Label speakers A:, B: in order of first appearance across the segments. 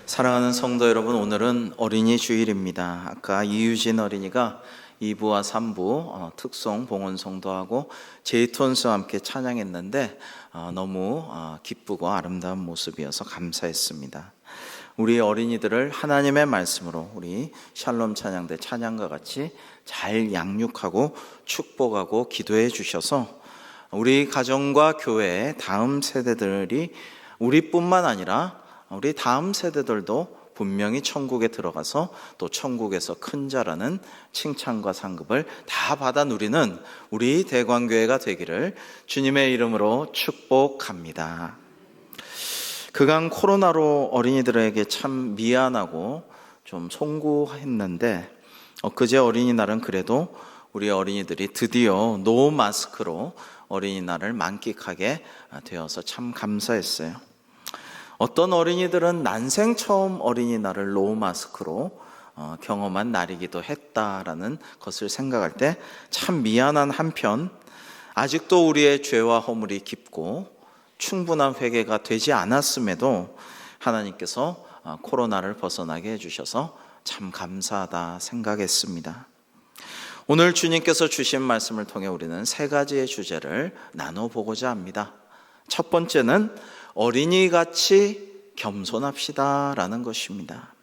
A: 사랑하는 성도 여러분, 오늘은 어린이 주일입니다. 아까 이유진 어린이가 2부와 3부 특송 봉헌 성도하고 제이톤스와 함께 찬양했는데 너무 기쁘고 아름다운 모습이어서 감사했습니다. 우리 어린이들을 하나님의 말씀으로 우리 샬롬 찬양대 찬양과 같이 잘 양육하고 축복하고 기도해 주셔서 우리 가정과 교회 다음 세대들이 우리뿐만 아니라 우리 다음 세대들도 분명히 천국에 들어가서 또 천국에서 큰 자라는 칭찬과 상급을 다 받아 누리는 우리 대광교회가 되기를 주님의 이름으로 축복합니다. 그간 코로나로 어린이들에게 참 미안하고 좀 송구했는데 엊그제 어린이날은 그래도 우리 어린이들이 드디어 노 마스크로 어린이날을 만끽하게 되어서 참 감사했어요. 어떤 어린이들은 난생 처음 어린이날을 노 마스크로 경험한 날이기도 했다라는 것을 생각할 때 참 미안한 한편, 아직도 우리의 죄와 허물이 깊고 충분한 회개가 되지 않았음에도 하나님께서 코로나를 벗어나게 해주셔서 참 감사하다 생각했습니다. 오늘 주님께서 주신 말씀을 통해 우리는 세 가지의 주제를 나눠보고자 합니다. 첫 번째는 어린이같이 겸손합시다 라는 것입니다.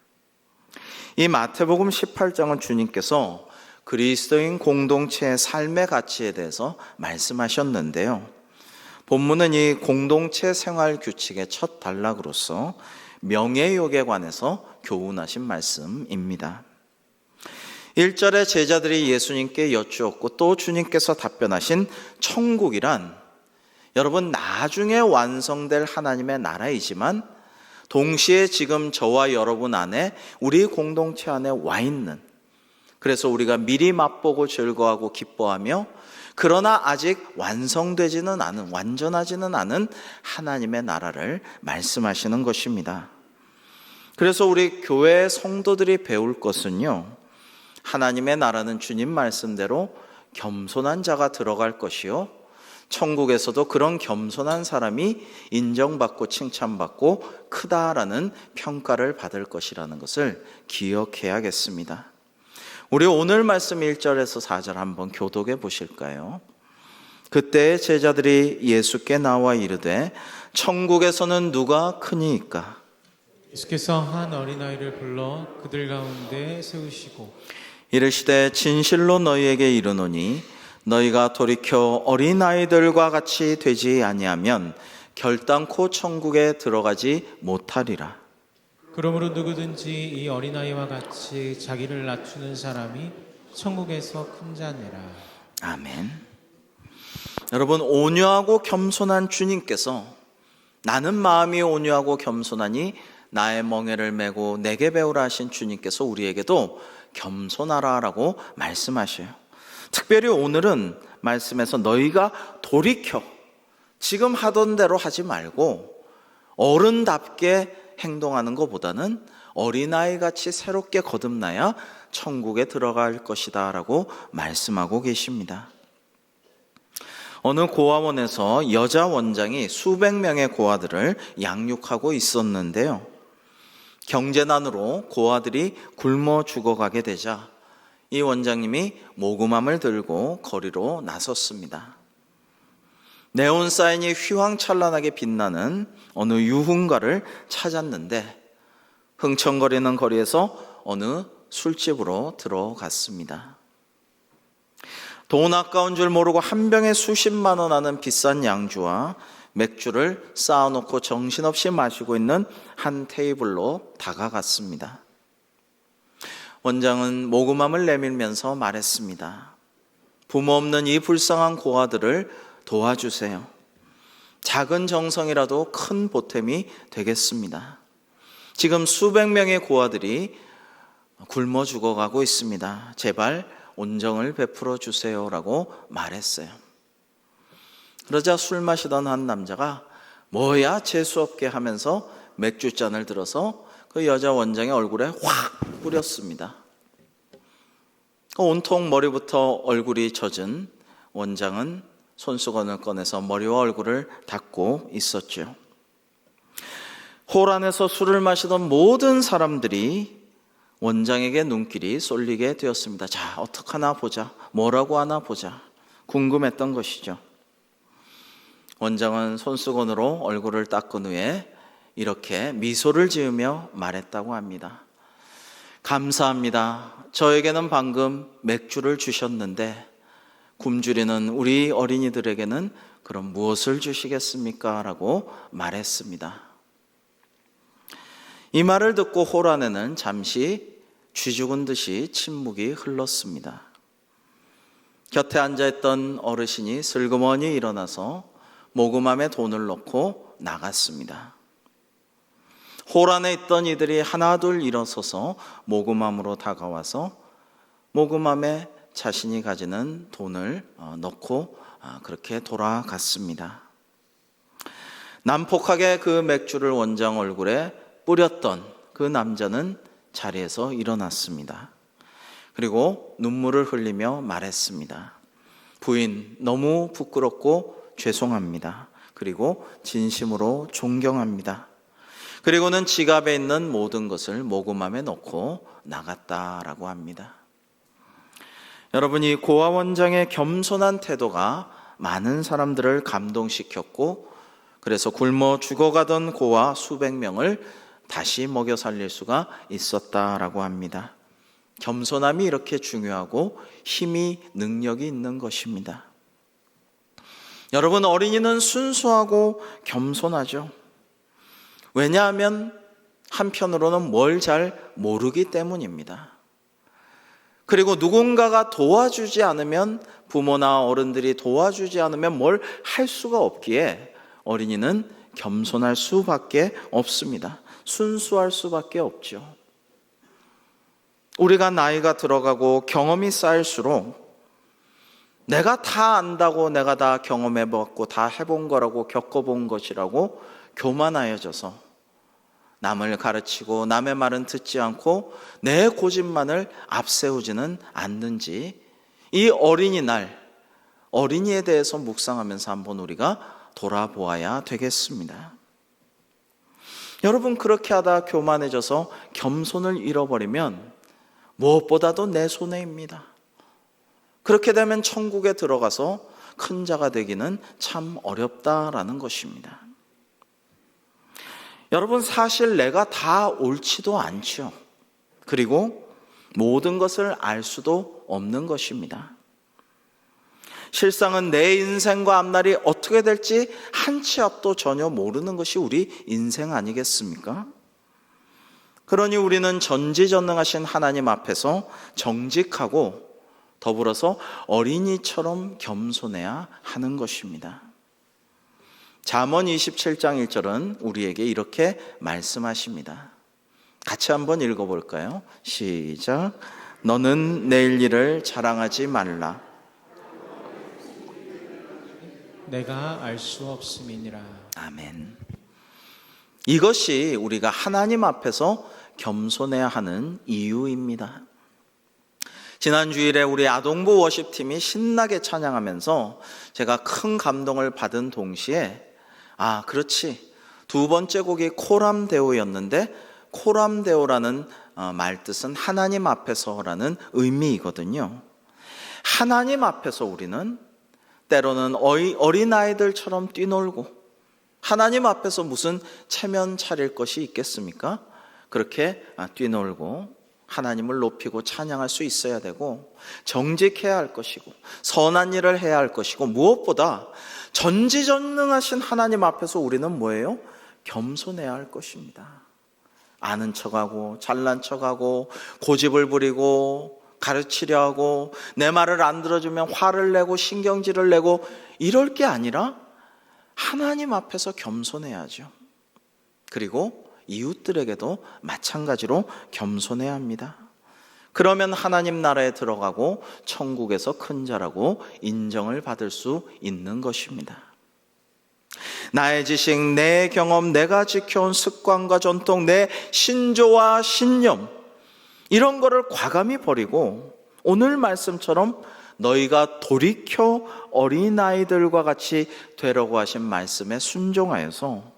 A: 이 마태복음 18장은 주님께서 그리스도인 공동체의 삶의 가치에 대해서 말씀하셨는데요, 본문은 이 공동체 생활 규칙의 첫 단락으로서 명예욕에 관해서 교훈하신 말씀입니다. 1절에 제자들이 예수님께 여쭈었고 또 주님께서 답변하신 천국이란 여러분 나중에 완성될 하나님의 나라이지만 동시에 지금 저와 여러분 안에 우리 공동체 안에 와 있는, 그래서 우리가 미리 맛보고 즐거워하고 기뻐하며 그러나 아직 완성되지는 않은, 완전하지는 않은 하나님의 나라를 말씀하시는 것입니다. 그래서 우리 교회 성도들이 배울 것은요, 하나님의 나라는 주님 말씀대로 겸손한 자가 들어갈 것이요, 천국에서도 그런 겸손한 사람이 인정받고 칭찬받고 크다라는 평가를 받을 것이라는 것을 기억해야겠습니다. 우리 오늘 말씀 1절에서 4절 한번 교독해 보실까요? 그때 제자들이 예수께 나와 이르되 천국에서는 누가 크니이까?
B: 예수께서 한 어린아이를 불러 그들 가운데 세우시고
A: 이르시되 진실로 너희에게 이르노니 너희가 돌이켜 어린아이들과 같이 되지 아니하면 결단코 천국에 들어가지 못하리라.
B: 그러므로 누구든지 이 어린아이와 같이 자기를 낮추는 사람이 천국에서 큰 자니라.
A: 아멘. 여러분, 온유하고 겸손한 주님께서 나는 마음이 온유하고 겸손하니 나의 멍에를 메고 내게 배우라 하신 주님께서 우리에게도 겸손하라라고 말씀하셔요. 특별히 오늘은 말씀에서 너희가 돌이켜 지금 하던 대로 하지 말고 어른답게 행동하는 것보다는 어린아이같이 새롭게 거듭나야 천국에 들어갈 것이다 라고 말씀하고 계십니다. 어느 고아원에서 여자 원장이 수백 명의 고아들을 양육하고 있었는데요, 경제난으로 고아들이 굶어 죽어가게 되자 이 원장님이 모금함을 들고 거리로 나섰습니다. 네온사인이 휘황찬란하게 빛나는 어느 유흥가를 찾았는데 흥청거리는 거리에서 어느 술집으로 들어갔습니다. 돈 아까운 줄 모르고 한 병에 수십만 원 하는 비싼 양주와 맥주를 쌓아놓고 정신없이 마시고 있는 한 테이블로 다가갔습니다. 원장은 모금함을 내밀면서 말했습니다. 부모 없는 이 불쌍한 고아들을 도와주세요. 작은 정성이라도 큰 보탬이 되겠습니다. 지금 수백 명의 고아들이 굶어 죽어가고 있습니다. 제발 온정을 베풀어 주세요라고 말했어요. 그러자 술 마시던 한 남자가 뭐야 재수없게 하면서 맥주잔을 들어서 그 여자 원장의 얼굴에 확 뿌렸습니다. 온통 머리부터 얼굴이 젖은 원장은 손수건을 꺼내서 머리와 얼굴을 닦고 있었죠. 호란에서 술을 마시던 모든 사람들이 원장에게 눈길이 쏠리게 되었습니다. 자, 어떡하나 보자. 뭐라고 하나 보자. 궁금했던 것이죠. 원장은 손수건으로 얼굴을 닦은 후에 이렇게 미소를 지으며 말했다고 합니다. 감사합니다. 저에게는 방금 맥주를 주셨는데 굶주리는 우리 어린이들에게는 그럼 무엇을 주시겠습니까? 라고 말했습니다. 이 말을 듣고 호란에는 잠시 쥐죽은 듯이 침묵이 흘렀습니다. 곁에 앉아있던 어르신이 슬그머니 일어나서 모금함에 돈을 넣고 나갔습니다. 호란에 있던 이들이 하나둘 일어서서 모금함으로 다가와서 모금함에 자신이 가지는 돈을 넣고 그렇게 돌아갔습니다. 난폭하게 그 맥주를 원장 얼굴에 뿌렸던 그 남자는 자리에서 일어났습니다. 그리고 눈물을 흘리며 말했습니다. 부인, 너무 부끄럽고 죄송합니다. 그리고 진심으로 존경합니다. 그리고는 지갑에 있는 모든 것을 모금함에 넣고 나갔다라고 합니다. 여러분, 이 고아 원장의 겸손한 태도가 많은 사람들을 감동시켰고, 그래서 굶어 죽어가던 고아 수백 명을 다시 먹여 살릴 수가 있었다라고 합니다. 겸손함이 이렇게 중요하고 힘이, 능력이 있는 것입니다. 여러분, 어린이는 순수하고 겸손하죠. 왜냐하면 한편으로는 뭘 잘 모르기 때문입니다. 그리고 누군가가 도와주지 않으면, 부모나 어른들이 도와주지 않으면 뭘 할 수가 없기에 어린이는 겸손할 수밖에 없습니다. 순수할 수밖에 없죠. 우리가 나이가 들어가고 경험이 쌓일수록 내가 다 안다고, 내가 다 경험해봤고 다 해본 거라고, 겪어본 것이라고 교만하여져서 남을 가르치고 남의 말은 듣지 않고 내 고집만을 앞세우지는 않는지, 이 어린이날, 어린이에 대해서 묵상하면서 한번 우리가 돌아보아야 되겠습니다. 여러분, 그렇게 하다 교만해져서 겸손을 잃어버리면 무엇보다도 내 손해입니다. 그렇게 되면 천국에 들어가서 큰 자가 되기는 참 어렵다라는 것입니다. 여러분, 사실 내가 다 옳지도 않죠. 그리고 모든 것을 알 수도 없는 것입니다. 실상은 내 인생과 앞날이 어떻게 될지 한 치 앞도 전혀 모르는 것이 우리 인생 아니겠습니까? 그러니 우리는 전지전능하신 하나님 앞에서 정직하고 더불어서 어린이처럼 겸손해야 하는 것입니다. 잠언 27장 1절은 우리에게 이렇게 말씀하십니다. 같이 한번 읽어볼까요? 시작. 너는 내일 일을 자랑하지 말라.
B: 내가 알 수 없음이니라.
A: 아멘. 이것이 우리가 하나님 앞에서 겸손해야 하는 이유입니다. 지난 주일에 우리 아동부 워십팀이 신나게 찬양하면서 제가 큰 감동을 받은 동시에, 그렇지, 두 번째 곡이 코람데오였는데, 코람데오라는 말 뜻은 하나님 앞에서라는 의미이거든요. 하나님 앞에서 우리는 때로는 어린아이들처럼 뛰놀고, 하나님 앞에서 무슨 체면 차릴 것이 있겠습니까? 그렇게 뛰놀고 하나님을 높이고 찬양할 수 있어야 되고, 정직해야 할 것이고, 선한 일을 해야 할 것이고, 무엇보다 전지전능하신 하나님 앞에서 우리는 뭐예요? 겸손해야 할 것입니다. 아는 척하고 잘난 척하고 고집을 부리고 가르치려 하고 내 말을 안 들어주면 화를 내고 신경질을 내고 이럴 게 아니라 하나님 앞에서 겸손해야죠. 그리고 이웃들에게도 마찬가지로 겸손해야 합니다. 그러면 하나님 나라에 들어가고 천국에서 큰 자라고 인정을 받을 수 있는 것입니다. 나의 지식, 내 경험, 내가 지켜온 습관과 전통, 내 신조와 신념, 이런 거를 과감히 버리고 오늘 말씀처럼 너희가 돌이켜 어린아이들과 같이 되라고 하신 말씀에 순종하여서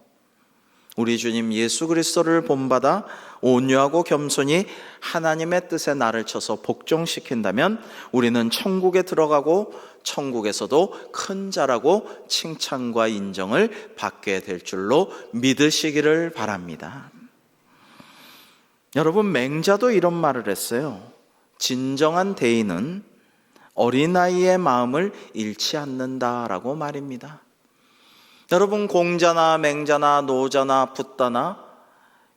A: 우리 주님 예수 그리스도를 본받아 온유하고 겸손히 하나님의 뜻에 나를 쳐서 복종시킨다면 우리는 천국에 들어가고 천국에서도 큰 자라고 칭찬과 인정을 받게 될 줄로 믿으시기를 바랍니다. 여러분, 맹자도 이런 말을 했어요. 진정한 대인은 어린아이의 마음을 잃지 않는다라고 말입니다. 여러분, 공자나 맹자나 노자나 붓다나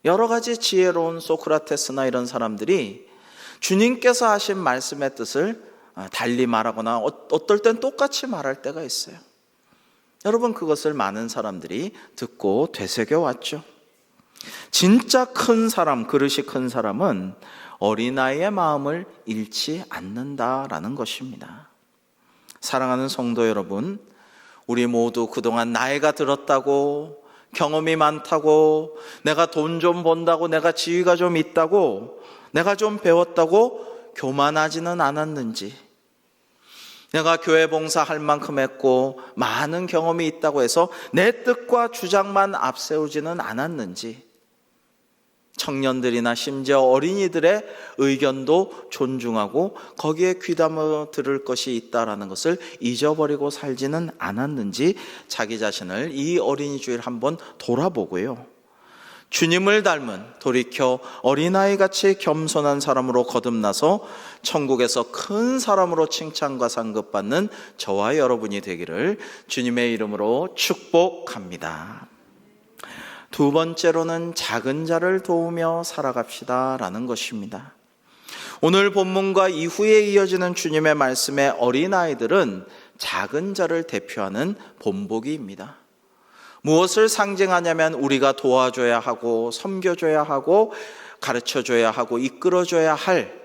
A: 여러 가지 지혜로운 소크라테스나 이런 사람들이 주님께서 하신 말씀의 뜻을 달리 말하거나 어떨 땐 똑같이 말할 때가 있어요. 여러분, 그것을 많은 사람들이 듣고 되새겨 왔죠. 진짜 큰 사람, 그릇이 큰 사람은 어린아이의 마음을 잃지 않는다라는 것입니다. 사랑하는 성도 여러분, 우리 모두 그동안 나이가 들었다고, 경험이 많다고, 내가 돈 좀 번다고, 내가 지위가 좀 있다고, 내가 좀 배웠다고 교만하지는 않았는지, 내가 교회 봉사할 만큼 했고 많은 경험이 있다고 해서 내 뜻과 주장만 앞세우지는 않았는지, 청년들이나 심지어 어린이들의 의견도 존중하고 거기에 귀담아 들을 것이 있다라는 것을 잊어버리고 살지는 않았는지 자기 자신을 이 어린이 주일 한번 돌아보고요, 주님을 닮은 돌이켜 어린아이같이 겸손한 사람으로 거듭나서 천국에서 큰 사람으로 칭찬과 상급받는 저와 여러분이 되기를 주님의 이름으로 축복합니다. 두 번째로는 작은 자를 도우며 살아갑시다 라는 것입니다. 오늘 본문과 이후에 이어지는 주님의 말씀의 어린아이들은 작은 자를 대표하는 본보기입니다. 무엇을 상징하냐면 우리가 도와줘야 하고 섬겨줘야 하고 가르쳐줘야 하고 이끌어줘야 할,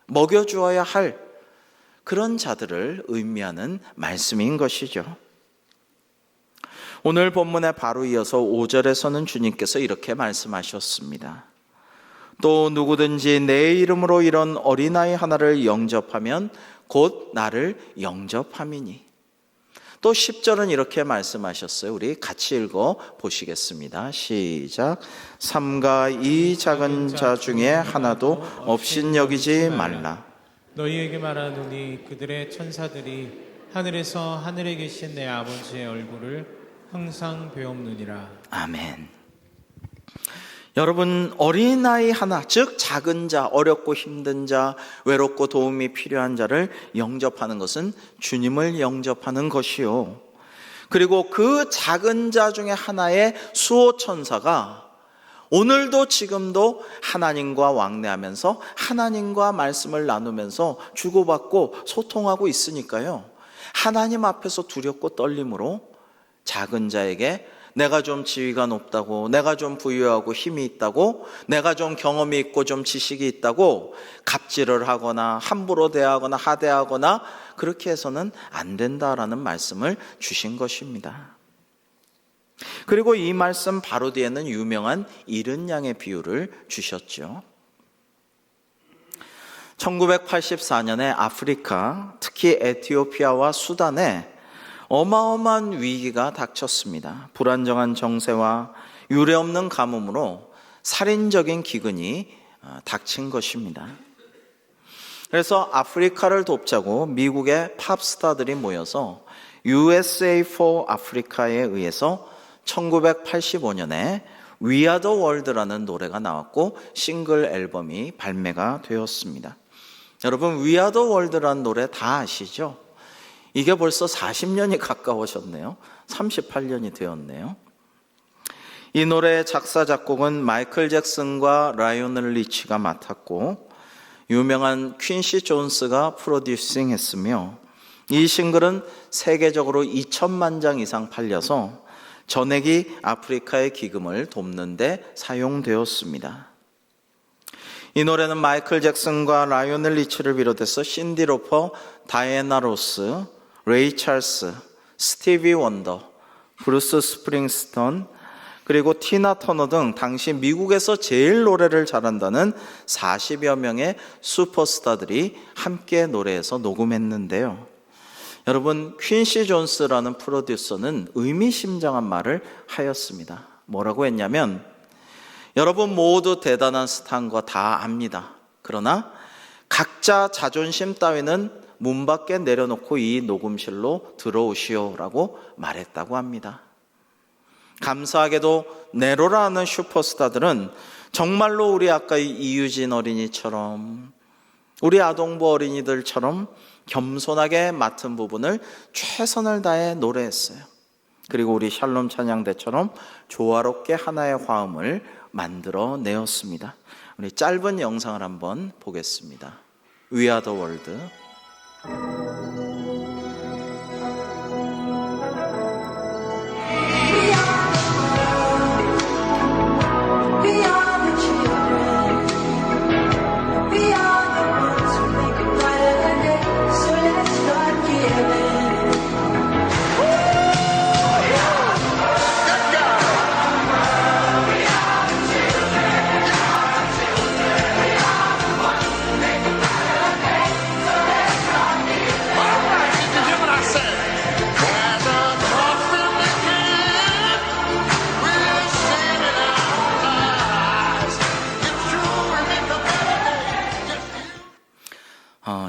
A: 먹여주어야 할 그런 자들을 의미하는 말씀인 것이죠. 오늘 본문에 바로 이어서 5절에서는 주님께서 이렇게 말씀하셨습니다. 또 누구든지 내 이름으로 이런 어린아이 하나를 영접하면 곧 나를 영접함이니. 또 10절은 이렇게 말씀하셨어요. 우리 같이 읽어 보시겠습니다. 시작. 삼가 이 작은 자 중에 하나도 없인 여기지 말라.
B: 너희에게 말하노니 그들의 천사들이 하늘에서 하늘에 계신 내 아버지의 얼굴을 항상 배움느니라.
A: 아멘. 여러분, 어린아이 하나, 즉 작은 자, 어렵고 힘든 자, 외롭고 도움이 필요한 자를 영접하는 것은 주님을 영접하는 것이요, 그리고 그 작은 자 중에 하나의 수호천사가 오늘도 지금도 하나님과 왕래하면서 하나님과 말씀을 나누면서 주고받고 소통하고 있으니까요, 하나님 앞에서 두렵고 떨림으로 작은 자에게 내가 좀 지위가 높다고, 내가 좀 부유하고 힘이 있다고, 내가 좀 경험이 있고 좀 지식이 있다고 갑질을 하거나 함부로 대하거나 하대하거나 그렇게 해서는 안 된다라는 말씀을 주신 것입니다. 그리고 이 말씀 바로 뒤에는 유명한 잃은 양의 비유를 주셨죠. 1984년에 아프리카, 특히 에티오피아와 수단에 어마어마한 위기가 닥쳤습니다. 불안정한 정세와 유례없는 가뭄으로 살인적인 기근이 닥친 것입니다. 그래서 아프리카를 돕자고 미국의 팝스타들이 모여서 USA for Africa에 의해서 1985년에 We Are the World라는 노래가 나왔고 싱글 앨범이 발매가 되었습니다. 여러분, We Are the World라는 노래 다 아시죠? 이게 벌써 40년이 가까워졌네요. 38년이 되었네요. 이 노래의 작사 작곡은 마이클 잭슨과 라이오넬 리치가 맡았고 유명한 퀸시 존스가 프로듀싱 했으며 이 싱글은 세계적으로 2천만 장 이상 팔려서 전액이 아프리카의 기금을 돕는 데 사용되었습니다. 이 노래는 마이클 잭슨과 라이오넬 리치를 비롯해서 신디 로퍼, 다이애나 로스, 레이 찰스, 스티비 원더, 브루스 스프링스턴, 그리고 티나 터너 등 당시 미국에서 제일 노래를 잘한다는 40여 명의 슈퍼스타들이 함께 노래해서 녹음했는데요. 여러분, 퀸시 존스라는 프로듀서는 의미심장한 말을 하였습니다. 뭐라고 했냐면, 여러분 모두 대단한 스타인 거 다 압니다. 그러나 각자 자존심 따위는 문 밖에 내려놓고 이 녹음실로 들어오시오라고 말했다고 합니다. 감사하게도 네로라는 슈퍼스타들은 정말로 우리 아까 이유진 어린이처럼, 우리 아동부 어린이들처럼 겸손하게 맡은 부분을 최선을 다해 노래했어요. 그리고 우리 샬롬 찬양대처럼 조화롭게 하나의 화음을 만들어내었습니다. 우리 짧은 영상을 한번 보겠습니다. We are the world.
C: We are the children. We are the ones who make a brighter day. So let's start giving.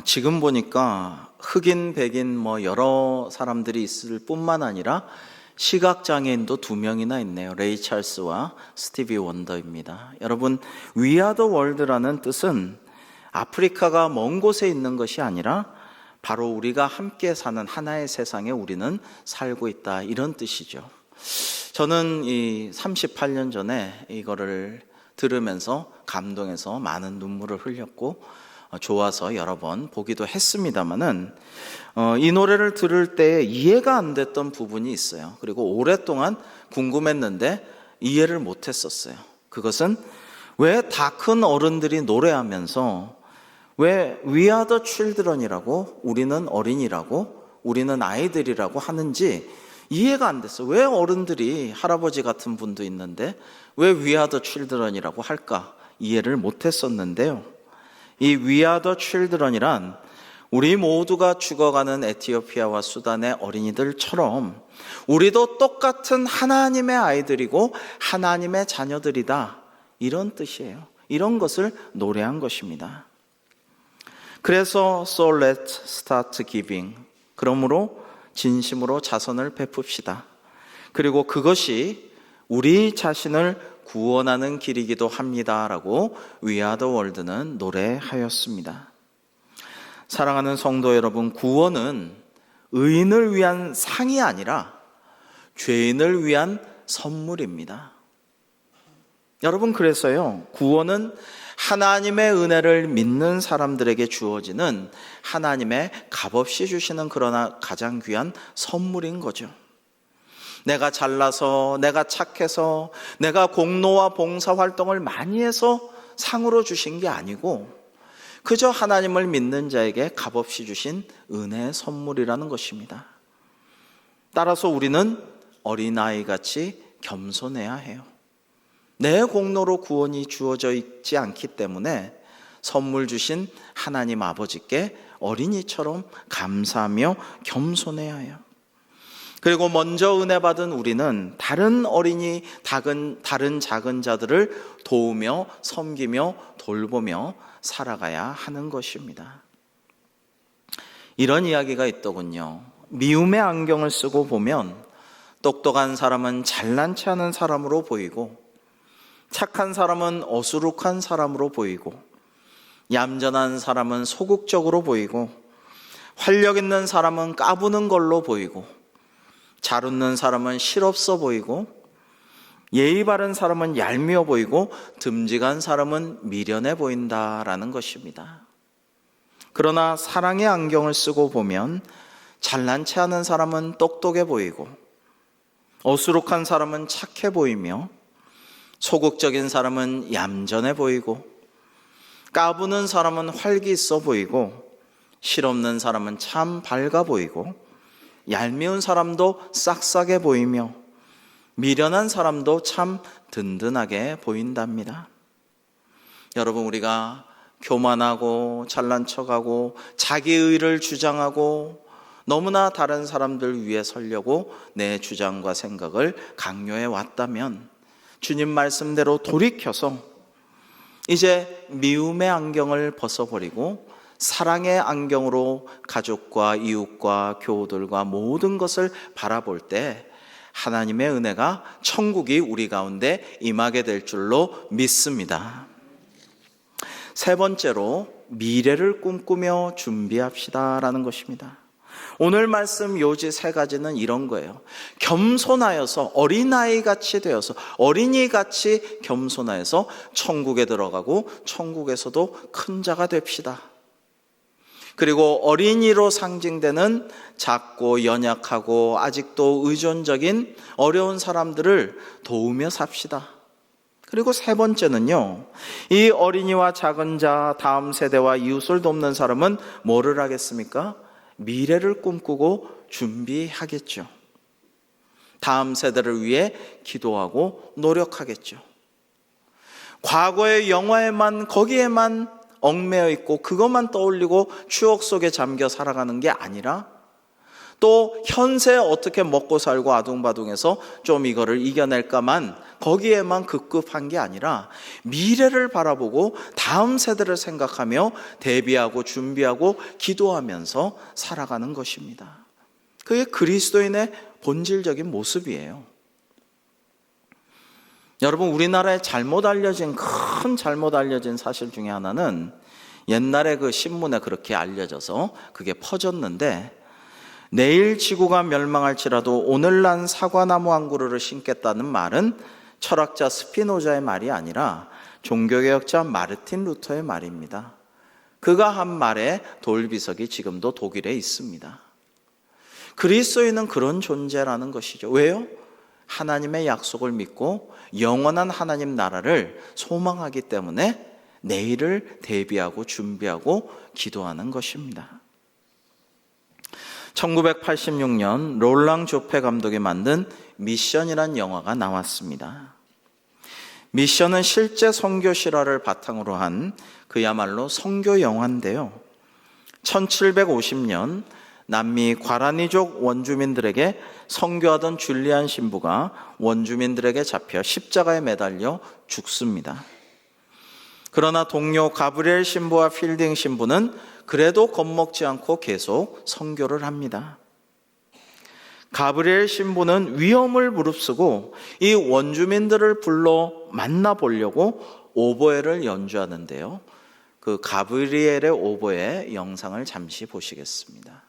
A: 지금 보니까 흑인, 백인 여러 사람들이 있을 뿐만 아니라 시각장애인도 2명이나 있네요. 레이 찰스와 스티비 원더입니다. 여러분, We are the world라는 뜻은 아프리카가 먼 곳에 있는 것이 아니라 바로 우리가 함께 사는 하나의 세상에 우리는 살고 있다, 이런 뜻이죠. 저는 이 38년 전에 이거를 들으면서 감동해서 많은 눈물을 흘렸고 좋아서 여러 번 보기도 했습니다만은 이 노래를 들을 때 이해가 안 됐던 부분이 있어요. 그리고 오랫동안 궁금했는데 이해를 못했었어요. 그것은 왜 다 큰 어른들이 노래하면서 왜 We are the children이라고, 우리는 어린이라고, 우리는 아이들이라고 하는지 이해가 안 됐어요. 왜 어른들이, 할아버지 같은 분도 있는데 왜 We are the children이라고 할까 이해를 못했었는데요. 이 We are the children이란 우리 모두가 죽어가는 에티오피아와 수단의 어린이들처럼 우리도 똑같은 하나님의 아이들이고 하나님의 자녀들이다, 이런 뜻이에요. 이런 것을 노래한 것입니다. 그래서 So let's start giving, 그러므로 진심으로 자선을 베풉시다. 그리고 그것이 우리 자신을 구원하는 길이기도 합니다라고 We are the world는 노래하였습니다. 사랑하는 성도 여러분, 구원은 의인을 위한 상이 아니라 죄인을 위한 선물입니다. 여러분, 그래서요, 구원은 하나님의 은혜를 믿는 사람들에게 주어지는 하나님의 값없이 주시는 그러나 가장 귀한 선물인 거죠. 내가 잘나서, 내가 착해서, 내가 공로와 봉사활동을 많이 해서 상으로 주신 게 아니고 그저 하나님을 믿는 자에게 값없이 주신 은혜의 선물이라는 것입니다. 따라서 우리는 어린아이같이 겸손해야 해요. 내 공로로 구원이 주어져 있지 않기 때문에 선물 주신 하나님 아버지께 어린이처럼 감사하며 겸손해야 해요. 그리고 먼저 은혜 받은 우리는 다른 어린이, 다른 작은 자들을 도우며 섬기며 돌보며 살아가야 하는 것입니다. 이런 이야기가 있더군요. 미움의 안경을 쓰고 보면 똑똑한 사람은 잘난 체 하는 사람으로 보이고 착한 사람은 어수룩한 사람으로 보이고 얌전한 사람은 소극적으로 보이고 활력 있는 사람은 까부는 걸로 보이고 잘 웃는 사람은 실없어 보이고 예의 바른 사람은 얄미워 보이고 듬직한 사람은 미련해 보인다라는 것입니다. 그러나 사랑의 안경을 쓰고 보면 잘난 체 하는 사람은 똑똑해 보이고 어수룩한 사람은 착해 보이며 소극적인 사람은 얌전해 보이고 까부는 사람은 활기 있어 보이고 실없는 사람은 참 밝아 보이고 얄미운 사람도 싹싹해 보이며 미련한 사람도 참 든든하게 보인답니다. 여러분, 우리가 교만하고 잘난 척하고 자기의를 주장하고 너무나 다른 사람들 위에 서려고 내 주장과 생각을 강요해 왔다면 주님 말씀대로 돌이켜서 이제 미움의 안경을 벗어버리고 사랑의 안경으로 가족과 이웃과 교우들과 모든 것을 바라볼 때 하나님의 은혜가, 천국이 우리 가운데 임하게 될 줄로 믿습니다. 세 번째로 미래를 꿈꾸며 준비합시다라는 것입니다. 오늘 말씀 요지 세 가지는 이런 거예요. 겸손하여서 어린아이같이 되어서, 어린이같이 겸손하여서 천국에 들어가고 천국에서도 큰 자가 됩시다. 그리고 어린이로 상징되는 작고 연약하고 아직도 의존적인 어려운 사람들을 도우며 삽시다. 그리고 세 번째는요, 이 어린이와 작은 자, 다음 세대와 이웃을 돕는 사람은 뭐를 하겠습니까? 미래를 꿈꾸고 준비하겠죠. 다음 세대를 위해 기도하고 노력하겠죠. 과거의 영화에만, 거기에만 얽매여 있고 그것만 떠올리고 추억 속에 잠겨 살아가는 게 아니라, 또 현세 어떻게 먹고 살고 아둥바둥해서 좀 이거를 이겨낼까만, 거기에만 급급한 게 아니라 미래를 바라보고 다음 세대를 생각하며 대비하고 준비하고 기도하면서 살아가는 것입니다. 그게 그리스도인의 본질적인 모습이에요. 여러분, 우리나라에 잘못 알려진, 큰 잘못 알려진 사실 중에 하나는, 옛날에 그 신문에 그렇게 알려져서 그게 퍼졌는데, 내일 지구가 멸망할지라도 오늘 난 사과나무 한 그루를 심겠다는 말은 철학자 스피노자의 말이 아니라 종교개혁자 마르틴 루터의 말입니다. 그가 한 말에 돌비석이 지금도 독일에 있습니다. 그리스도인은 그런 존재라는 것이죠. 왜요? 하나님의 약속을 믿고 영원한 하나님 나라를 소망하기 때문에 내일을 대비하고 준비하고 기도하는 것입니다. 1986년 롤랑 조페 감독이 만든 미션이란 영화가 나왔습니다. 미션은 실제 선교 실화를 바탕으로 한 그야말로 선교 영화인데요. 1750년 남미 과라니족 원주민들에게 선교하던 줄리안 신부가 원주민들에게 잡혀 십자가에 매달려 죽습니다. 그러나 동료 가브리엘 신부와 필딩 신부는 그래도 겁먹지 않고 계속 선교를 합니다. 가브리엘 신부는 위험을 무릅쓰고 이 원주민들을 불러 만나보려고 오보에를 연주하는데요. 그 가브리엘의 오보에 영상을 잠시 보시겠습니다.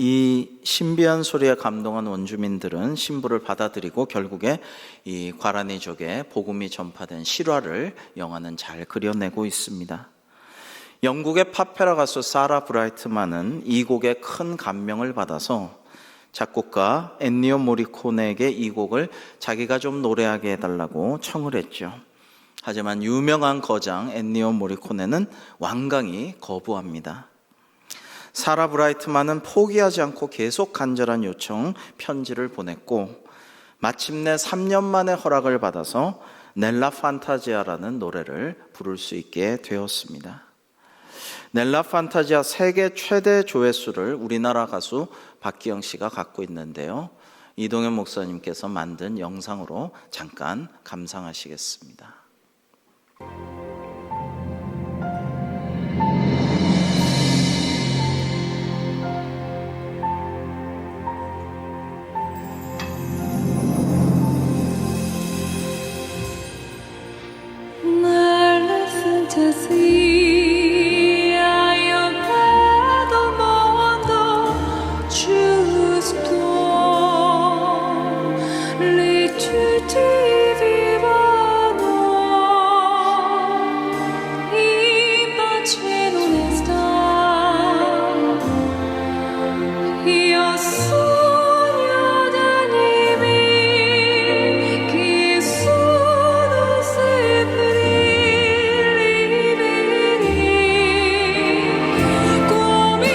A: 이 신비한 소리에 감동한 원주민들은 신부를 받아들이고 결국에 이 과라니족에 복음이 전파된 실화를 영화는 잘 그려내고 있습니다. 영국의 팝페라 가수 사라 브라이트만은 이 곡에 큰 감명을 받아서 작곡가 엔니오 모리코네에게 이 곡을 자기가 좀 노래하게 해달라고 청을 했죠. 하지만 유명한 거장 엔니오 모리코네는 완강히 거부합니다. 사라 브라이트만은 포기하지 않고 계속 간절한 요청 편지를 보냈고 마침내 3년 만에 허락을 받아서 넬라 판타지아라는 노래를 부를 수 있게 되었습니다. 넬라 판타지아 세계 최대 조회수를 우리나라 가수 박기영 씨가 갖고 있는데요. 이동현 목사님께서 만든 영상으로 잠깐 감상하시겠습니다.
C: Nella fantasia io vedo un mondo giusto, lì tutti vivono in pace ed onestà. Io sogno d'animi che sono sempre liberi, come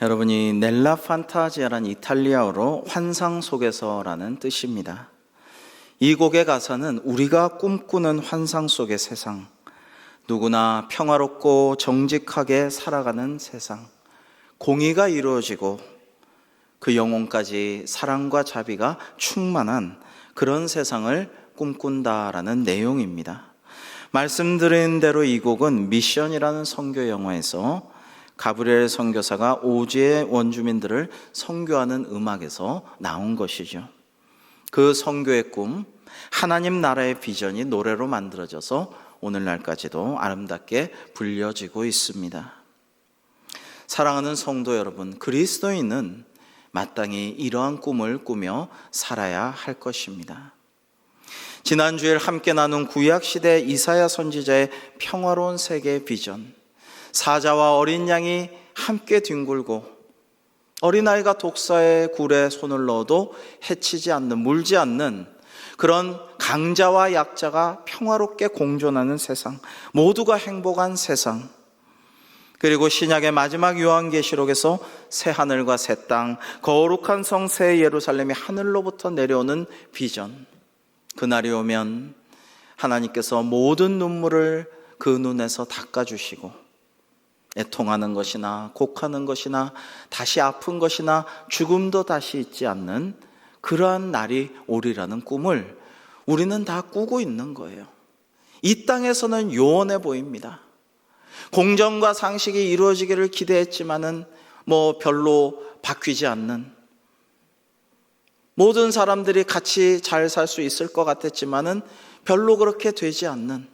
A: 여러분이 넬라 판타지아란 이탈리아어로 환상 속에서라는 뜻입니다. 이 곡의 가사는 우리가 꿈꾸는 환상 속의 세상, 누구나 평화롭고 정직하게 살아가는 세상, 공의가 이루어지고 그 영혼까지 사랑과 자비가 충만한 그런 세상을 꿈꾼다라는 내용입니다. 말씀드린 대로 이 곡은 미션이라는 선교 영화에서 가브리엘 선교사가 오지의 원주민들을 선교하는 음악에서 나온 것이죠. 그 선교의 꿈, 하나님 나라의 비전이 노래로 만들어져서 오늘날까지도 아름답게 불려지고 있습니다. 사랑하는 성도 여러분, 그리스도인은 마땅히 이러한 꿈을 꾸며 살아야 할 것입니다. 지난주에 함께 나눈 구약시대 이사야 선지자의 평화로운 세계의 비전, 사자와 어린 양이 함께 뒹굴고 어린아이가 독사의 굴에 손을 넣어도 해치지 않는, 물지 않는 그런 강자와 약자가 평화롭게 공존하는 세상, 모두가 행복한 세상, 그리고 신약의 마지막 요한계시록에서 새 하늘과 새 땅, 거룩한 성 새 예루살렘이 하늘로부터 내려오는 비전, 그날이 오면 하나님께서 모든 눈물을 그 눈에서 닦아주시고 애통하는 것이나 곡하는 것이나 다시 아픈 것이나 죽음도 다시 있지 않는 그러한 날이 오리라는 꿈을 우리는 다 꾸고 있는 거예요. 이 땅에서는 요원해 보입니다. 공정과 상식이 이루어지기를 기대했지만은 별로 바뀌지 않는, 모든 사람들이 같이 잘 살 수 있을 것 같았지만은 별로 그렇게 되지 않는,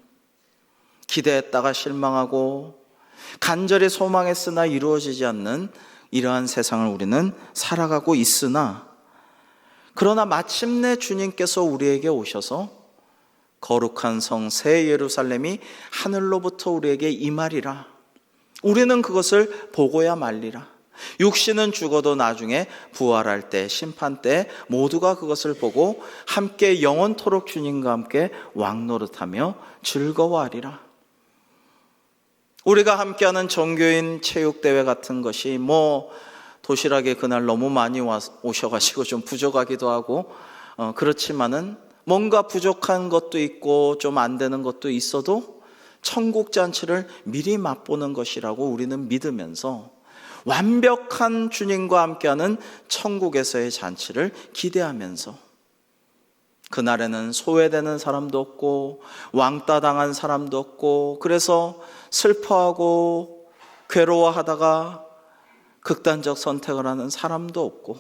A: 기대했다가 실망하고 간절히 소망했으나 이루어지지 않는 이러한 세상을 우리는 살아가고 있으나, 그러나 마침내 주님께서 우리에게 오셔서 거룩한 성 새 예루살렘이 하늘로부터 우리에게 임하리라. 우리는 그것을 보고야 말리라. 육신은 죽어도 나중에 부활할 때, 심판 때 모두가 그것을 보고 함께 영원토록 주님과 함께 왕노릇하며 즐거워하리라. 우리가 함께하는 종교인 체육대회 같은 것이 도시락에 그날 너무 많이 오셔가지고 좀 부족하기도 하고 그렇지만은 뭔가 부족한 것도 있고 좀 안 되는 것도 있어도 천국 잔치를 미리 맛보는 것이라고 우리는 믿으면서 완벽한 주님과 함께하는 천국에서의 잔치를 기대하면서, 그날에는 소외되는 사람도 없고 왕따 당한 사람도 없고, 그래서 슬퍼하고 괴로워하다가 극단적 선택을 하는 사람도 없고,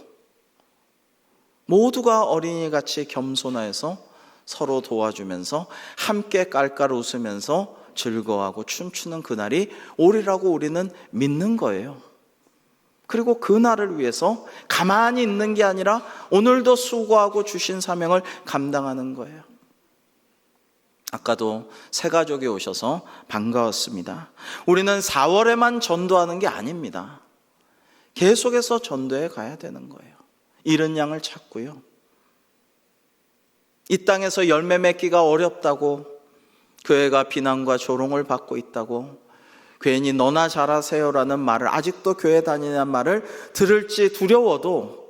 A: 모두가 어린이같이 겸손해서 서로 도와주면서 함께 깔깔 웃으면서 즐거워하고 춤추는 그날이 오리라고 우리는 믿는 거예요. 그리고 그날을 위해서 가만히 있는 게 아니라 오늘도 수고하고 주신 사명을 감당하는 거예요. 아까도 새 가족이 오셔서 반가웠습니다. 우리는 4월에만 전도하는 게 아닙니다. 계속해서 전도해 가야 되는 거예요. 잃은 양을 찾고요. 이 땅에서 열매 맺기가 어렵다고, 교회가 비난과 조롱을 받고 있다고, 괜히 너나 잘하세요라는 말을, 아직도 교회 다니는 말을 들을지 두려워도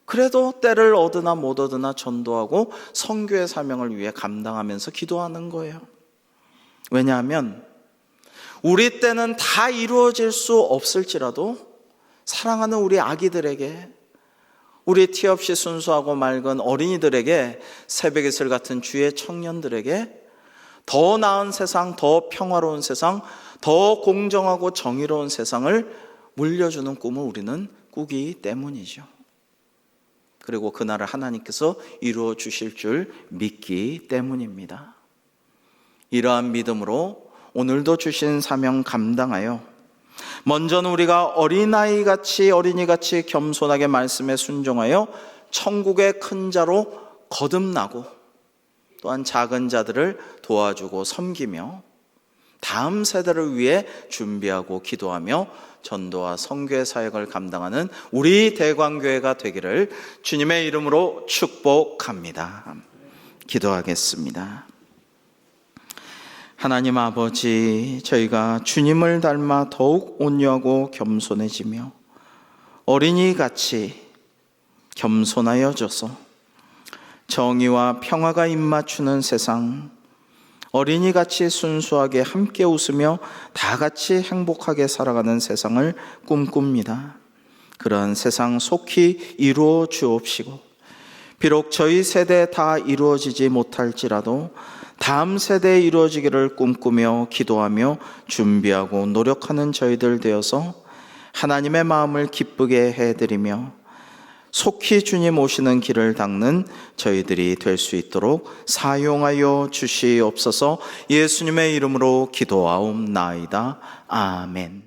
A: 그래도 때를 얻으나 못 얻으나 전도하고 선교의 사명을 위해 감당하면서 기도하는 거예요. 왜냐하면 우리 때는 다 이루어질 수 없을지라도 사랑하는 우리 아기들에게, 우리 티 없이 순수하고 맑은 어린이들에게, 새벽이슬 같은 주의 청년들에게 더 나은 세상, 더 평화로운 세상, 더 공정하고 정의로운 세상을 물려주는 꿈을 우리는 꾸기 때문이죠. 그리고 그날을 하나님께서 이루어 주실 줄 믿기 때문입니다. 이러한 믿음으로 오늘도 주신 사명 감당하여 먼저는 우리가 어린이같이 겸손하게 말씀에 순종하여 천국의 큰 자로 거듭나고, 또한 작은 자들을 도와주고 섬기며 다음 세대를 위해 준비하고 기도하며 전도와 선교의 사역을 감당하는 우리 대광교회가 되기를 주님의 이름으로 축복합니다. 기도하겠습니다. 하나님 아버지, 저희가 주님을 닮아 더욱 온유하고 겸손해지며 어린이같이 겸손하여져서 정의와 평화가 입맞추는 세상, 어린이같이 순수하게 함께 웃으며 다 같이 행복하게 살아가는 세상을 꿈꿉니다. 그러한 세상 속히 이루어 주옵시고, 비록 저희 세대 다 이루어지지 못할지라도 다음 세대에 이루어지기를 꿈꾸며 기도하며 준비하고 노력하는 저희들 되어서 하나님의 마음을 기쁘게 해드리며 속히 주님 오시는 길을 닦는 저희들이 될 수 있도록 사용하여 주시옵소서. 예수님의 이름으로 기도하옵나이다. 아멘.